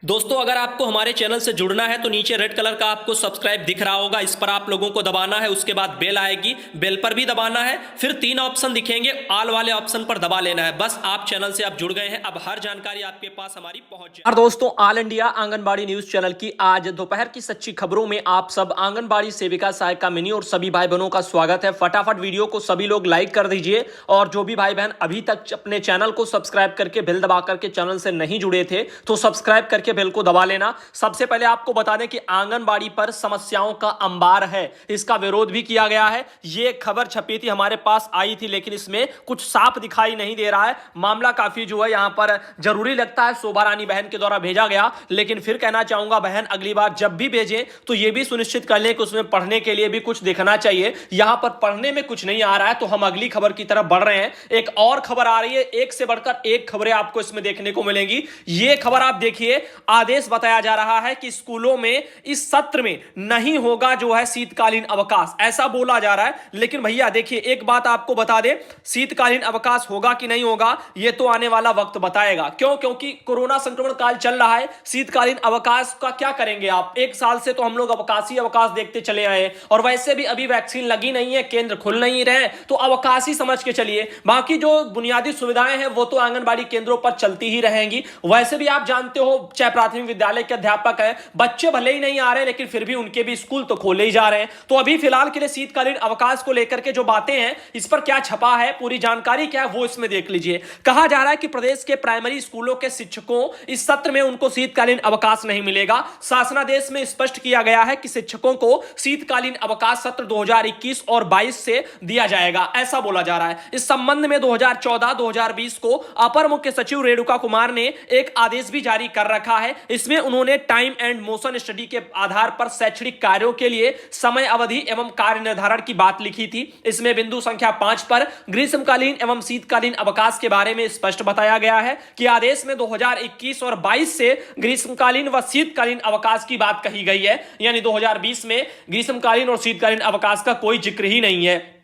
दोस्तों, अगर आपको हमारे चैनल से जुड़ना है तो नीचे रेड कलर का आपको सब्सक्राइब दिख रहा होगा, इस पर आप लोगों को दबाना है। उसके बाद बेल आएगी, बेल पर भी दबाना है। फिर 3 ऑप्शन दिखेंगे, ऑल वाले ऑप्शन पर दबा लेना है। बस आप चैनल से आप जुड़ गए हैं, अब हर जानकारी आपके पास हमारी पहुंच जाए। और दोस्तों, all India anganwadi news channel की आज दोपहर की सच्ची खबरों में आप सब आंगनबाड़ी सेविका, सहायिका, मिनी और सभी भाई बहनों का स्वागत है। फटाफट वीडियो को सभी लोग लाइक कर दीजिए और जो भी भाई बहन अभी तक अपने चैनल को सब्सक्राइब करके बेल दबा करके चैनल से नहीं जुड़े थे तो सब्सक्राइब करके बेल को दबा लेना। सबसे पहले आपको बता दें कि आंगनबाड़ी पर समस्याओं का अंबार है, इसका विरोध भी किया गया है। यह खबर छपी थी, हमारे पास आई थी, लेकिन इसमें कुछ साफ दिखाई नहीं दे रहा है। मामला काफी जो है यहां पर जरूरी लगता है, शोभा रानी बहन के द्वारा भेजा गया। लेकिन फिर कहना चाहूंगा, बहन अगली बार जब भी भेजें तो यह भी सुनिश्चित कर लें कि उसमें पढ़ने के लिए भी कुछ देखना चाहिए। यहां पर पढ़ने में कुछ नहीं आ रहा है तो हम अगली खबर की तरफ बढ़ रहे हैं। एक और खबर आ रही है, एक से बढ़कर एक खबरें आपको इसमें देखने को मिलेंगी। यह खबर आप देखिए, आदेश बताया जा रहा है कि स्कूलों में इस सत्र में नहीं होगा जो है शीतकालीन अवकाश, ऐसा बोला जा रहा है। लेकिन भैया देखिए, एक बात आपको बता दें, शीतकालीन अवकाश होगा कि नहीं होगा यह तो आने वाला वक्त बताएगा। क्योंकि कोरोना संक्रमण काल चल रहा है। शीतकालीन अवकाश का क्या करेंगे आप? एक साल से तो हम लोग अवकाशी अवकाश देखते चले आए हैं और वैसे भी अभी वैक्सीन लगी नहीं है, केंद्र खुल नहीं रहे, तो अवकाशी समझ के चलिए। बाकी जो बुनियादी सुविधाएं हैं वो तो आंगनबाड़ी केंद्रों पर चलती ही रहेंगी। वैसे भी आप जानते हो, चाहे प्राथमिक विद्यालय के अध्यापक है, बच्चे भले ही नहीं आ रहे लेकिन फिर भी उनके भी स्कूल तो खोले ही जा रहे हैं। तो अभी फिलहाल के लिए शीतकालीन अवकाश को लेकर के जो बातें हैं, इस पर क्या छपा है, पूरी जानकारी क्या है, वो इसमें देख लीजिए। कहा जा रहा है कि प्रदेश के प्राइमरी स्कूलों के शिक्षकों इस सत्र में उनको शीतकालीन अवकाश नहीं मिलेगा। शासनादेश में स्पष्ट किया गया है कि शिक्षकों को शीतकालीन अवकाश सत्र 2021 और 22 से दिया जाएगा, ऐसा बोला जा रहा है। इस संबंध में 2014-2020 को अपर मुख्य सचिव रेणुका कुमार ने एक आदेश भी जारी कर रखा है। इसमें उन्होंने टाइम एंड मोशन स्टडी के आधार पर शैक्षणिक कार्यों के लिए समय अवधि एवं कार्य निर्धारण की बात लिखी थी। इसमें बिंदु संख्या 5 पर ग्रीष्मकालीन एवं शीतकालीन अवकाश के बारे में स्पष्ट बताया गया है कि आदेश में 2021 और 22 से ग्रीष्मकालीन व शीतकालीन अवकाश की बात कही गई है। यानी 2020 में ग्रीष्मकालीन और शीतकालीन अवकाश का कोई जिक्र ही नहीं है।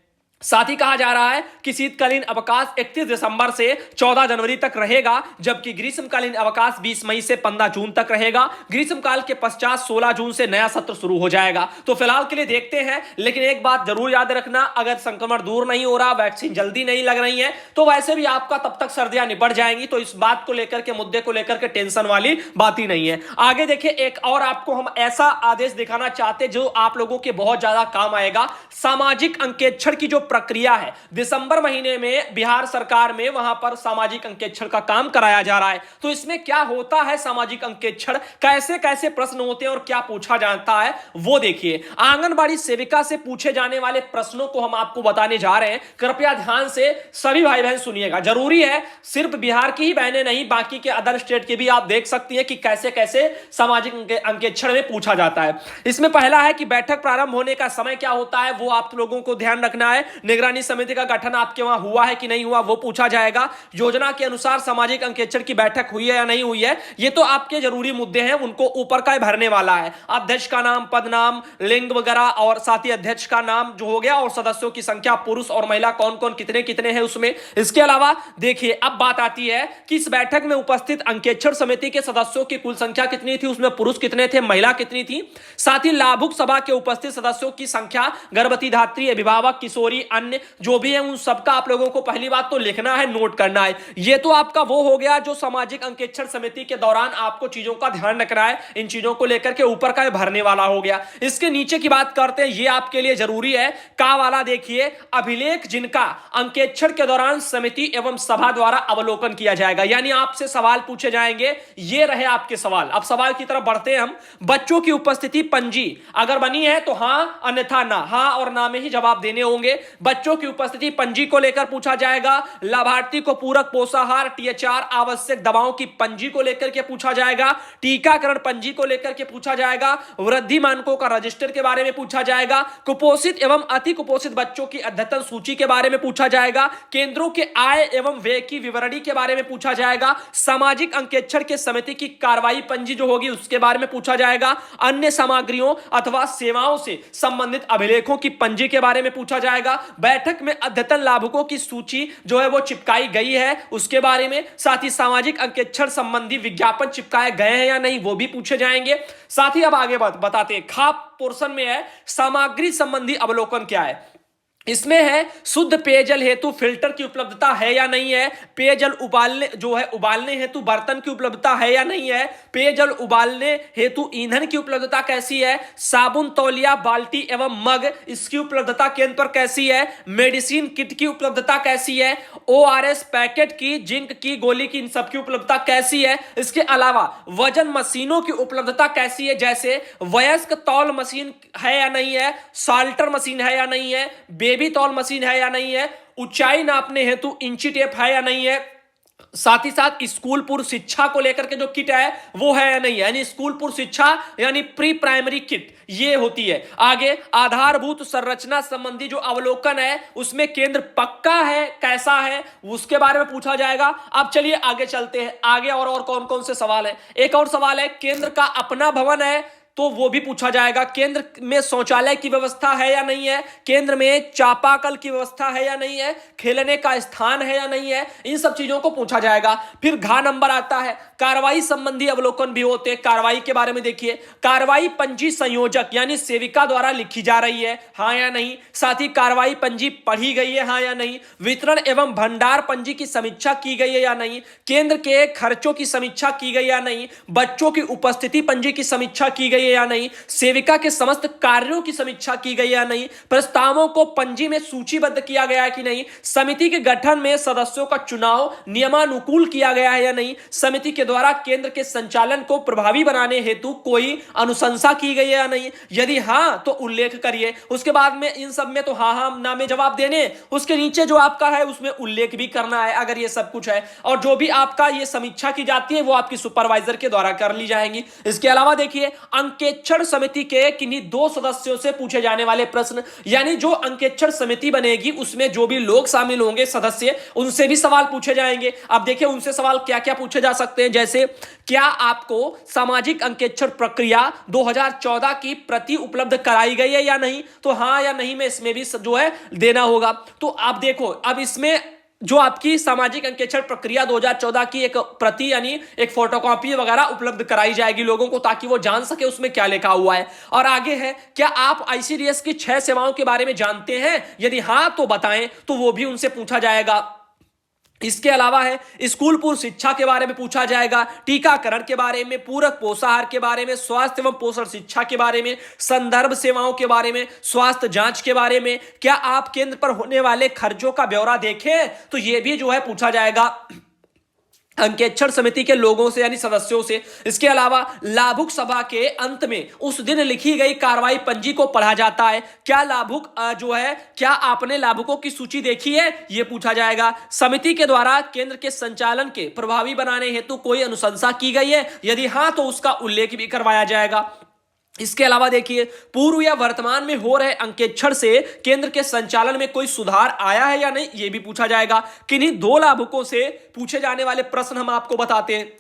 साथ ही कहा जा रहा है कि शीतकालीन अवकाश 31 दिसंबर से 14 जनवरी तक रहेगा, जबकि ग्रीष्मकालीन अवकाश 20 मई से 15 जून तक रहेगा। ग्रीष्मकाल के पश्चात 16 जून से नया सत्र शुरू हो जाएगा। तो फिलहाल के लिए देखते हैं, लेकिन एक बात जरूर याद रखना, अगर संक्रमण दूर नहीं हो रहा, वैक्सीन जल्दी नहीं लग रही है, तो वैसे भी आपका तब तक सर्दियां निपट जाएंगी। तो इस बात को लेकर के, मुद्दे को लेकर के टेंशन वाली बात ही नहीं है। आगे देखिए, एक और आपको हम ऐसा आदेश दिखाना चाहते जो आप लोगों के बहुत ज्यादा काम आएगा। सामाजिक अंकेक्षण की जो प्रक्रिया है, दिसंबर महीने में बिहार सरकार में वहां पर सामाजिक अंकेक्षण का काम कराया जा रहा है। तो इसमें क्या होता है सामाजिक अंकेक्षण, कैसे कैसे प्रश्न होते हैं और क्या पूछा जाता है, वो देखिए। आंगनबाड़ी सेविका से पूछे जाने वाले प्रश्नों को हम आपको बताने जा रहे हैं। कृपया ध्यान से सभी भाई बहन सुनिएगा, जरूरी है। सिर्फ बिहार की ही बहनें नहीं, बाकी के अदर स्टेट के भी आप देख सकती हैं कि कैसे कैसे सामाजिक अंकेक्षण में पूछा जाता है। इसमें पहला है कि बैठक प्रारंभ होने का समय क्या होता है, वो आप लोगों को ध्यान रखना है। निगरानी समिति का गठन आपके वहां हुआ है कि नहीं हुआ, वो पूछा जाएगा। योजना के अनुसार सामाजिक अंकेक्षण की बैठक हुई है या नहीं हुई है, ये तो आपके जरूरी मुद्दे हैं, उनको ऊपर का भरने वाला है। अध्यक्ष का नाम, पद नाम, लिंग वगैरह, और साथ ही अध्यक्ष का नाम जो हो गया, और सदस्यों की संख्या, पुरुष और महिला कौन कौन कितने कितने हैं उसमें। इसके अलावा देखिए, अब बात आती है कि इस बैठक में उपस्थित अंकेक्षण समिति के सदस्यों की कुल संख्या कितनी थी, उसमें पुरुष कितने थे, महिला कितनी थी। साथ ही लाभुक सभा के उपस्थित सदस्यों की संख्या, गर्भवती, धात्री, अभिभावक, किशोरी, अन्य जो भी है, उन सबका आप लोगों को पहली बात तो लिखना है, नोट करना है। ये तो आपका वो हो गया जो सामाजिक अंकेक्षण समिति के दौरान आपको चीजों का ध्यान रखना है। इन चीजों को लेकर के ऊपर का भरने वाला हो गया। इसके नीचे की बात करते हैं, ये आपके लिए जरूरी है। का वाला देखिए, अभिलेख जिनका अंकेक्षण के दौरान समिति एवं सभा द्वारा अवलोकन किया जाएगा। यानी आपसे सवाल पूछे जाएंगे, ये रहे आपके सवाल। अब सवाल की तरफ बढ़ते हैं हम। बच्चों की उपस्थिति पंजी अगर बनी है तो हां, अन्यथा ना। हां और ना में ही जवाब देने होंगे। बच्चों की उपस्थिति पंजी को लेकर पूछा जाएगा। लाभार्थी को पूरक पोषाहार, THR, आवश्यक दवाओं की पंजी को लेकर के पूछा जाएगा। टीकाकरण पंजी को लेकर के पूछा जाएगा। वृद्धि मानकों का रजिस्टर के बारे में पूछा जाएगा। कुपोषित एवं अति कुपोषित बच्चों की अद्यतन सूची के बारे में पूछा जाएगा। केंद्रों के आय एवं व्यय की विवरणी के बारे में पूछा जाएगा। सामाजिक अंकेक्षण के समिति की कार्रवाई पंजी जो होगी उसके बारे में पूछा जाएगा। अन्य सामग्रियों अथवा सेवाओं से संबंधित अभिलेखों की पंजी के बारे में पूछा जाएगा। बैठक में अद्यतन लाभुकों की सूची जो है वो चिपकाई गई है उसके बारे में, साथ ही सामाजिक अंकेक्षण संबंधी विज्ञापन चिपकाए गए हैं या नहीं वो भी पूछे जाएंगे। साथ ही अब आगे बताते हैं, खा पोर्शन में है सामग्री संबंधी अवलोकन क्या है। इसमें है शुद्ध पेयजल हेतु फिल्टर की उपलब्धता है या नहीं है, पेयजल उबालने हेतु बर्तन की उपलब्धता है या नहीं है, पेयजल उबालने हेतु ईंधन की उपलब्धता कैसी है, साबुन तौलिया बाल्टी एवं मग इसकी उपलब्धता केंद्र पर कैसी है, मेडिसिन किट की उपलब्धता कैसी है, ORS पैकेट की, जिंक की गोली की, इन सबकी उपलब्धता कैसी है। इसके अलावा वजन मशीनों की उपलब्धता कैसी है, जैसे वयस्क तौल मशीन है या नहीं है, साल्टर मशीन है या नहीं है, बेबी तौल मशीन है या नहीं है, ऊंचाई नापने हेतु इंची टेप है या नहीं है, साथ ही साथ स्कूल पूर्व शिक्षा को लेकर के जो किट है वो है या नहीं है, यानी स्कूल पूर्व शिक्षा यानी प्री प्राइमरी किट ये होती है। आगे आधारभूत संरचना संबंधी जो अवलोकन है उसमें केंद्र पक्का है कैसा है उसके बारे में पूछा जाएगा। अब चलिए आगे चलते हैं, आगे और कौन कौन से सवाल है। एक और सवाल है, केंद्र का अपना भवन है तो वो भी पूछा जाएगा, केंद्र में शौचालय की व्यवस्था है या नहीं है, केंद्र में चापाकल की व्यवस्था है या नहीं है, खेलने का स्थान है या नहीं है, इन सब चीजों को पूछा जाएगा। फिर घ नंबर आता है, कार्रवाई संबंधी अवलोकन भी होते हैं। कार्रवाई के बारे में देखिए, कार्रवाई पंजी संयोजक यानी सेविका द्वारा लिखी जा रही है हाँ या नहीं, साथ ही कार्रवाई पंजी पढ़ी गई है हाँ या नहीं, वितरण एवं भंडार पंजी की समीक्षा की गई है या नहीं, केंद्र के खर्चों की समीक्षा की गई या नहीं, बच्चों की उपस्थिति पंजी की समीक्षा की गई है या नहीं, सेविका के समस्त कार्यों की समीक्षा की गई या नहीं, प्रस्तावों को पंजी में सूचीबद्ध किया गया है कि नहीं, समिति के गठन में सदस्यों का चुनाव नियमानुकूल किया गया है या नहीं, समिति के द्वारा केंद्र के संचालन को प्रभावी बनाने हेतु कोई अनुशंसा की गई है या नहीं, यदि हां तो उल्लेख करिए। उसके बाद में इन सब में तो हाँ ना में जवाब देने, उसके नीचे जो आपका है उसमें उल्लेख भी करना है अगर ये सब कुछ है, और जो भी आपका ये समीक्षा की जाती है वो आपकी सुपरवाइजर के द्वारा कर ली जाएंगी। इसके अलावा देखिए, अंकेक्षण समिति के किन्हीं 2 सदस्यों से पूछे जाने वाले प्रश्न, यानी जो अंकेक्षण समिति बनेगी उसमें जो भी लोग शामिल होंगे सदस्य, उनसे भी सवाल पूछे जाएंगे। अब देखिए उनसे सवाल क्या क्या पूछे जा सकते हैं, जैसे क्या आपको सामाजिक अंकेक्षण प्रक्रिया 2014 की प्रति उपलब्ध कराई गई है या नहीं, तो हाँ या नहीं में इसमें भी जो है देना होगा। तो आप देखो, अब इसमें जो आपकी सामाजिक अंकेक्षण प्रक्रिया 2014 की एक प्रति यानी एक फोटोकॉपी वगैरह उपलब्ध कराई जाएगी लोगों को, ताकि वो जान सके उसमें क्या लिखा हुआ है। और आगे है, क्या आप ICDS की 6 सेवाओं के बारे में जानते हैं, यदि हां तो बताएं, तो वो भी उनसे पूछा जाएगा। इसके अलावा है, स्कूल पूर्व शिक्षा के बारे में पूछा जाएगा, टीकाकरण के बारे में, पूरक पोषाहार के बारे में, स्वास्थ्य एवं पोषण शिक्षा के बारे में, संदर्भ सेवाओं के बारे में, स्वास्थ्य जांच के बारे में, क्या आप केंद्र पर होने वाले खर्चों का ब्यौरा देखें, तो यह भी जो है पूछा जाएगा अंकेक्षण समिति के लोगों से यानी सदस्यों से। इसके अलावा लाभुक सभा के अंत में उस दिन लिखी गई कार्रवाई पंजी को पढ़ा जाता है, क्या लाभुक जो है क्या आपने लाभुकों की सूची देखी है, यह पूछा जाएगा। समिति के द्वारा केंद्र के संचालन के प्रभावी बनाने हेतु कोई अनुशंसा की गई है, यदि हां तो उसका उल्लेख भी करवाया जाएगा। इसके अलावा देखिए, पूर्व या वर्तमान में हो रहे अंकेक्षण से केंद्र के संचालन में कोई सुधार आया है या नहीं, यह भी पूछा जाएगा। किन्हीं 2 लाभुकों से पूछे जाने वाले प्रश्न हम आपको बताते हैं।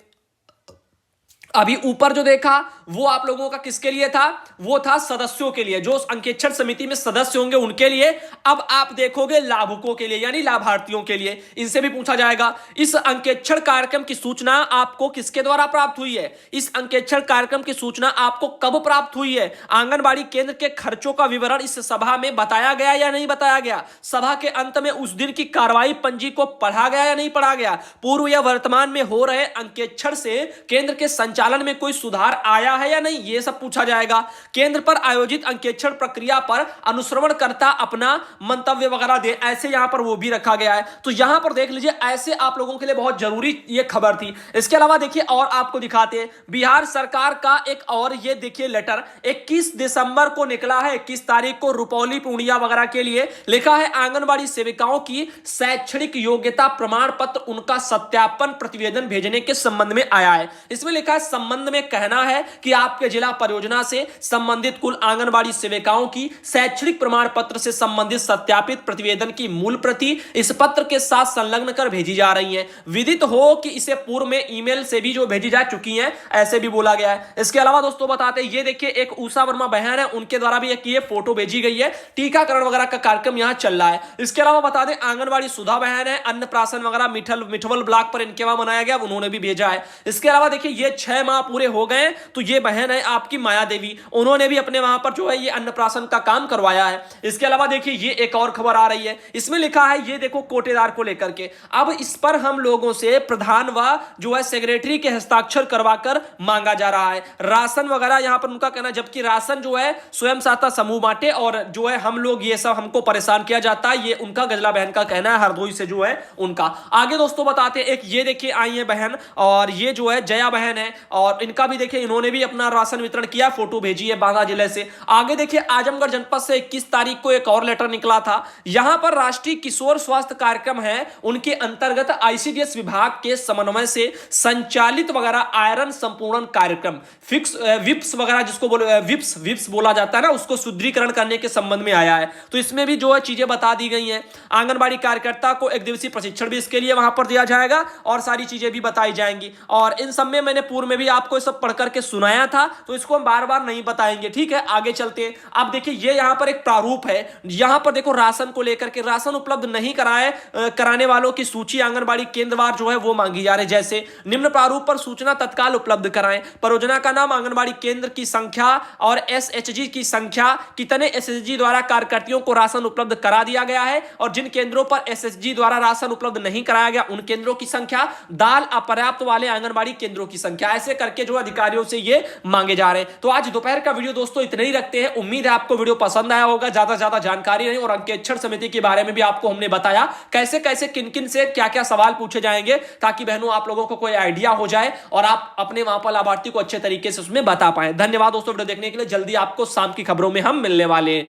अभी ऊपर जो देखा वो आप लोगों का किसके लिए था, वो था सदस्यों के लिए, जो अंकेक्षण समिति में सदस्य होंगे उनके लिए। अब आप देखोगे लाभुकों के लिए यानी लाभार्थियों के लिए, इनसे भी पूछा जाएगा। इस अंकेक्षण कार्यक्रम की सूचना आपको किसके द्वारा प्राप्त हुई है, इस अंकेक्षण कार्यक्रम की सूचना आपको कब प्राप्त हुई है, आंगनबाड़ी केंद्र के खर्चों का विवरण इस सभा में बताया गया या नहीं बताया गया, सभा के अंत में उस दिन की कार्रवाई पंजी को पढ़ा गया या नहीं पढ़ा गया, पूर्व या वर्तमान में हो रहे अंकेक्षण से केंद्र के संचालन में कोई सुधार आया है या नहीं, यह सब पूछा जाएगा। केंद्र पर आयोजित अंकेक्षण प्रक्रिया पर अनुश्रवणकर्ता अपना मंतव्य वगैरह दे, ऐसे यहां पर वो भी रखा गया है। तो यहां पर देख लीजिए, ऐसे आप लोगों के लिए बहुत जरूरी ये खबर थी। इसके अलावा देखिए और आपको दिखाते हैं, बिहार सरकार का एक और ये देखिए लेटर 21 दिसंबर को निकला है। 21 तारीख को रुपौली पूर्णिया वगैरह के लिए लिखा है, आंगनबाड़ी सेविकाओं की शैक्षणिक योग्यता प्रमाण पत्र उनका सत्यापन प्रतिवेदन भेजने के संबंध में आया है। इसमें लिखा है, संबंध में कहना है कि आपके जिला परियोजना से संबंधित कुल आंगनबाड़ी सेविकाओं की शैक्षणिक प्रमाण पत्र से संबंधित सत्यापित प्रतिवेदन की मूल प्रति इस पत्र के साथ संलग्न कर भेजी जा रही है। विदित हो कि इसे पूर्व में ईमेल से भी जो भेजी जा चुकी हैं, ऐसे भी बोला गया है। इसके अलावा दोस्तों बताते हैं, ये देखिए एक उषा वर्मा बहन है, उनके द्वारा भी एक ये फोटो भेजी गई है। टीकाकरण वगैरह का कार्यक्रम यहां चल रहा है। इसके अलावा बता दें आंगनबाड़ी सुधा बहन है, अन्नप्राशन वगैरह मिठवल ब्लॉक पर इनके वहां मनाया गया, उन्होंने भी भेजा है। इसके अलावा देखिए ये 6 माह पूरे हो गए, तो ये बहन है आपकी माया देवी, उन्होंने भी अपने वहां पर जो है ये अन्नप्राशन का काम करवाया है। इसके अलावा देखिए ये एक और खबर आ रही है, इसमें लिखा है ये देखो कोटेदार को लेकर के, अब इस पर हम लोगों से प्रधान व जो है सेक्रेटरी के हस्ताक्षर करवाकर मांगा जा रहा है। राशन वगैरह यहां पर उनका कहना, जबकि राशन जो है स्वयं सहायता समूह बांटे और जो है हम लोग ये सब हमको परेशान किया जाता है, ये उनका गजला बहन का कहना है, हरदोई से जो है उनका। आगे दोस्तों बताते हैं, एक ये देखिए आई है बहन, और ये जो है जया बहन है, और इनका भी देखिए इन्होंने भी अपना राशन वितरण किया, फोटो भेजी है बांदा जिले से। आगे देखिए आजमगढ़ जनपद से 21 तारीख को एक और लेटर निकला था। यहां पर राष्ट्रीय किशोर स्वास्थ्य कार्यक्रम है, उनके अंतर्गत आईसीडीएस विभाग के समन्वय से संचालित वगैरह आयरन संपूर्ण कार्यक्रम विप्स वगैरह जिसको विप्स बोला जाता है ना, उसको सुदृढ़ीकरण करने के संबंध में आया है। तो इसमें भी जो है चीजें बता दी गई हैं। आंगनबाड़ी कार्यकर्ता को 1 दिवसीय प्रशिक्षण भी इसके लिए वहां पर दिया जाएगा और सारी चीजें भी बताई जाएंगी। और इन सब में मैंने पूर्व में भी आपको सब पढ़ करके सुनाया था, तो इसको हम बार बार नहीं बताएंगे, ठीक है। आगे चलते हैं। अब देखिए ये यहां पर एक प्रारूप है, यहां पर देखो राशन को लेकर के, राशन उपलब्ध नहीं कराने वालों की सूची आंगनबाड़ी केंद्रवार जो है वो मांगी जा रही है। जैसे निम्न प्रारूप पर सूचना तत्काल उपलब्ध कराएं, परियोजना का नाम, आंगनबाड़ी केंद्र की संख्या और एसएचजी की संख्या, कितने एसएचजी द्वारा कार्यकर्तियों को राशन उपलब्ध करा दिया गया है, और जिन केंद्रों पर एसएचजी द्वारा राशन उपलब्ध नहीं कराया गया उन केंद्रों की संख्या, दाल अपर्याप्त वाले आंगनबाड़ी केंद्रों की संख्या, ऐसे करके जो अधिकारियों से ये मांगे जा रहे हैं। तो आज दोपहर का वीडियो दोस्तों इतने ही रखते हैं। उम्मीद है आपको वीडियो पसंद आया होगा, ज्यादा से ज्यादा जानकारी रही, और अंकेक्षण समिति के बारे में भी आपको हमने बताया कैसे कैसे किन किन से क्या क्या सवाल पूछे जाएंगे, ताकि बहनों आप लोगों को कोई आइडिया हो जाए और आप अपने वहां पर लाभार्थी को अच्छे तरीके से उसमें बता पाए। धन्यवाद दोस्तों वीडियो देखने के लिए। जल्दी आपको शाम की खबरों में हम मिलने वाले हैं।